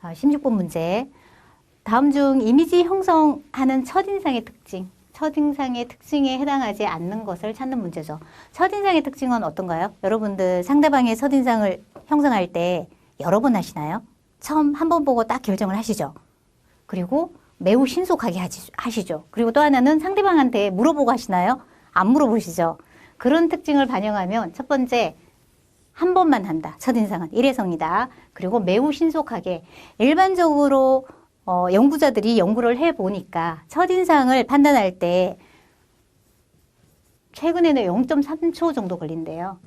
16번 문제. 다음 중 이미지 형성하는 첫인상의 특징. 첫인상의 특징에 해당하지 않는 것을 찾는 문제죠. 첫인상의 특징은 어떤가요? 여러분들 상대방의 첫인상을 형성할 때 여러 번 하시나요? 처음 한 번 보고 딱 결정을 하시죠. 그리고 매우 신속하게 하시죠. 그리고 또 하나는 상대방한테 물어보고 하시나요? 안 물어보시죠. 그런 특징을 반영하면 첫 번째, 한 번만 한다. 첫인상은 일회성이다. 그리고 매우 신속하게. 일반적으로 연구자들이 연구를 해보니까 첫인상을 판단할 때 최근에는 0.3초 정도 걸린대요.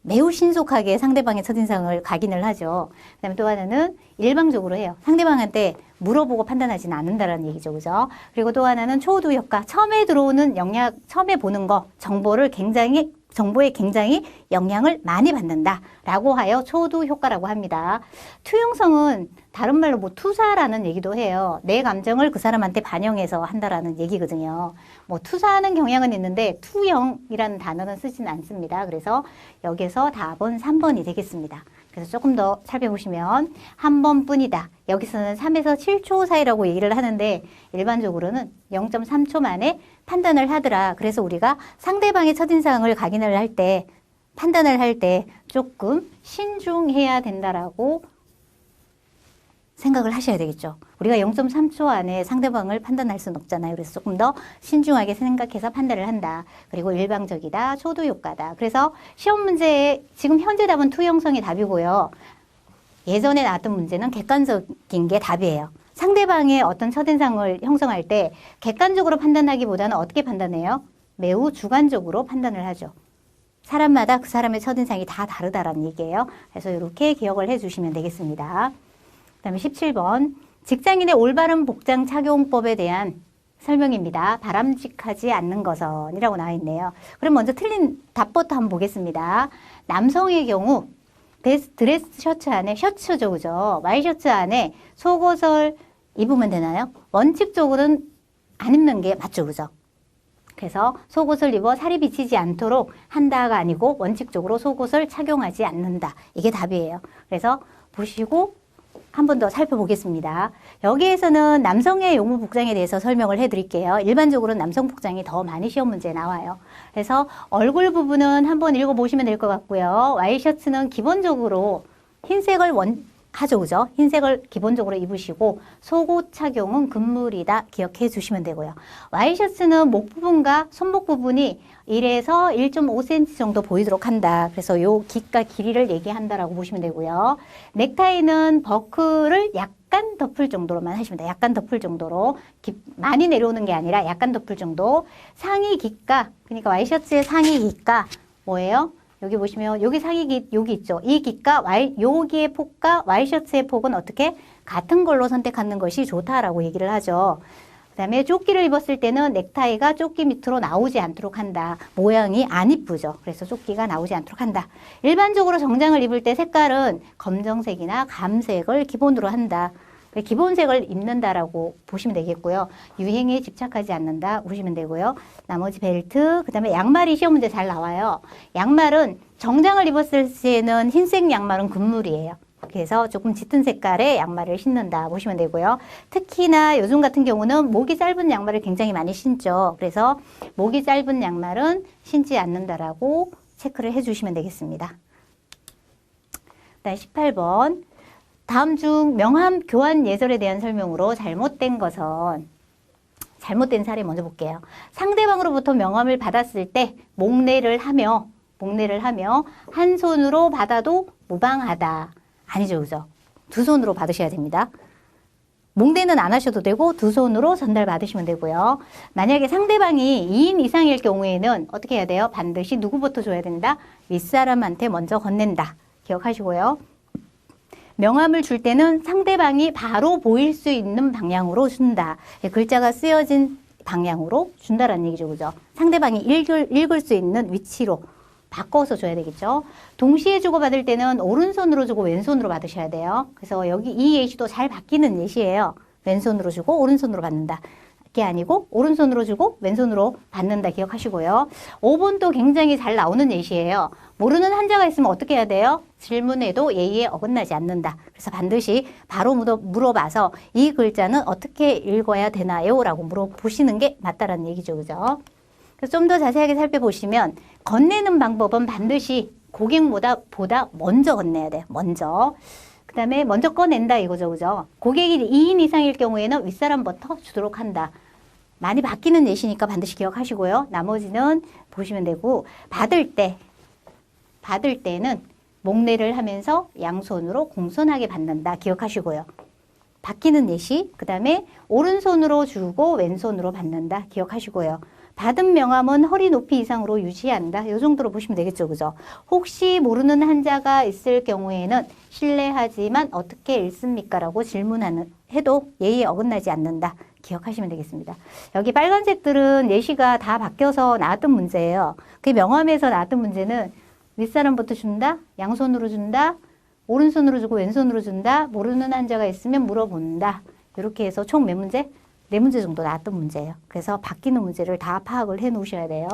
매우 신속하게 상대방의 첫인상을 각인을 하죠. 그 다음에 또 하나는 일방적으로 해요. 상대방한테 물어보고 판단하지는 않는다라는 얘기죠. 그죠? 그리고 또 하나는 초호두 효과. 처음에 들어오는 영향, 처음에 보는 거, 정보에 굉장히 영향을 많이 받는다라고 하여 초호두 효과라고 합니다. 투영성은 다른 말로 뭐 투사라는 얘기도 해요. 내 감정을 그 사람한테 반영해서 한다라는 얘기거든요. 뭐 투사하는 경향은 있는데 투영이라는 단어는 쓰지는 않습니다. 그래서 여기서 답은 3번이 되겠습니다. 그래서 조금 더 살펴보시면 한 번뿐이다. 여기서는 3에서 7초 사이라고 얘기를 하는데 일반적으로는 0.3초 만에 판단을 하더라. 그래서 우리가 상대방의 첫인상을 각인을 할 때, 판단을 할 때 조금 신중해야 된다라고 생각을 하셔야 되겠죠. 우리가 0.3초 안에 상대방을 판단할 수는 없잖아요. 그래서 조금 더 신중하게 생각해서 판단을 한다. 그리고 일방적이다, 초도 효과다. 그래서 시험 문제에 지금 현재 답은 투영성이 답이고요. 예전에 나왔던 문제는 객관적인 게 답이에요. 상대방의 어떤 첫인상을 형성할 때 객관적으로 판단하기보다는 어떻게 판단해요? 매우 주관적으로 판단을 하죠. 사람마다 그 사람의 첫인상이 다 다르다라는 얘기예요. 그래서 이렇게 기억을 해주시면 되겠습니다. 그 다음에 17번. 직장인의 올바른 복장 착용법에 대한 설명입니다. 바람직하지 않는 것은 이라고 나와 있네요. 그럼 먼저 틀린 답부터 한번 보겠습니다. 남성의 경우 드레스 셔츠 안에 셔츠죠, 그죠? 와이셔츠 안에 속옷을 입으면 되나요? 원칙적으로는 안 입는 게 맞죠, 그죠? 그래서 속옷을 입어 살이 비치지 않도록 한다가 아니고 원칙적으로 속옷을 착용하지 않는다. 이게 답이에요. 그래서 보시고 한 번 더 살펴보겠습니다. 여기에서는 남성의 용무 복장에 대해서 설명을 해드릴게요. 일반적으로는 남성 복장이 더 많이 시험 문제에 나와요. 그래서 얼굴 부분은 한번 읽어보시면 될 것 같고요. 와이셔츠는 기본적으로 흰색을 하죠, 그죠? 흰색을 기본적으로 입으시고 속옷 착용은 금물이다 기억해 주시면 되고요. 와이셔츠는 목 부분과 손목 부분이 1에서 1.5cm 정도 보이도록 한다. 그래서 요 길과 길이를 얘기한다라고 보시면 되고요. 넥타이는 버클을 약간 덮을 정도로만 하시면 돼요. 약간 덮을 정도로. 많이 내려오는 게 아니라 약간 덮을 정도. 상의 기가, 그러니까 와이셔츠의 상의 기가 뭐예요? 여기 보시면 여기 상의 여기 있죠. 이 기가 여기의 폭과 와이셔츠의 폭은 어떻게 같은 걸로 선택하는 것이 좋다라고 얘기를 하죠. 그다음에 조끼를 입었을 때는 넥타이가 조끼 밑으로 나오지 않도록 한다. 모양이 안 이쁘죠. 그래서 조끼가 나오지 않도록 한다. 일반적으로 정장을 입을 때 색깔은 검정색이나 감색을 기본으로 한다. 기본색을 입는다라고 보시면 되겠고요. 유행에 집착하지 않는다 보시면 되고요. 나머지 벨트, 그 다음에 양말이 시험 문제 잘 나와요. 양말은 정장을 입었을 때는 흰색 양말은 금물이에요. 그래서 조금 짙은 색깔의 양말을 신는다 보시면 되고요. 특히나 요즘 같은 경우는 목이 짧은 양말을 굉장히 많이 신죠. 그래서 목이 짧은 양말은 신지 않는다라고 체크를 해주시면 되겠습니다. 그다음 18번. 다음 중 명함 교환 예절에 대한 설명으로 잘못된 것은 잘못된 사례 먼저 볼게요. 상대방으로부터 명함을 받았을 때 목례를 하며 한 손으로 받아도 무방하다. 아니죠, 그죠? 두 손으로 받으셔야 됩니다. 목례는 안 하셔도 되고 두 손으로 전달 받으시면 되고요. 만약에 상대방이 2인 이상일 경우에는 어떻게 해야 돼요? 반드시 누구부터 줘야 된다? 윗사람한테 먼저 건넨다. 기억하시고요. 명함을 줄 때는 상대방이 바로 보일 수 있는 방향으로 준다. 글자가 쓰여진 방향으로 준다라는 얘기죠, 그죠? 상대방이 읽을 수 있는 위치로 바꿔서 줘야 되겠죠. 동시에 주고받을 때는 오른손으로 주고 왼손으로 받으셔야 돼요. 그래서 여기 이 예시도 잘 바뀌는 예시예요. 왼손으로 주고 오른손으로 받는다. 게 아니고 오른손으로 주고 왼손으로 받는다 기억하시고요. 5번도 굉장히 잘 나오는 예시예요. 모르는 환자가 있으면 어떻게 해야 돼요? 질문에도 예의에 어긋나지 않는다. 그래서 반드시 바로 물어봐서 이 글자는 어떻게 읽어야 되나요? 라고 물어보시는 게 맞다라는 얘기죠. 그죠? 그래서 좀 더 자세하게 살펴보시면 건네는 방법은 반드시 고객보다 먼저 건네야 돼요. 먼저. 그 다음에 먼저 꺼낸다 이거죠. 그죠? 고객이 2인 이상일 경우에는 윗사람부터 주도록 한다. 많이 바뀌는 예시니까 반드시 기억하시고요. 나머지는 보시면 되고 받을 때는 목례를 하면서 양손으로 공손하게 받는다. 기억하시고요. 바뀌는 예시, 그 다음에 오른손으로 주고 왼손으로 받는다. 기억하시고요. 받은 명함은 허리 높이 이상으로 유지한다. 이 정도로 보시면 되겠죠. 그죠? 혹시 모르는 환자가 있을 경우에는 실례하지만 어떻게 읽습니까? 라고 해도 예의에 어긋나지 않는다. 기억하시면 되겠습니다. 여기 빨간색들은 예시가 다 바뀌어서 나왔던 문제예요. 그 명함에서 나왔던 문제는 윗사람부터 준다, 양손으로 준다, 오른손으로 주고 왼손으로 준다, 모르는 환자가 있으면 물어본다. 이렇게 해서 총 몇 문제? 4문제 정도 나왔던 문제예요. 그래서 바뀌는 문제를 다 파악을 해 놓으셔야 돼요.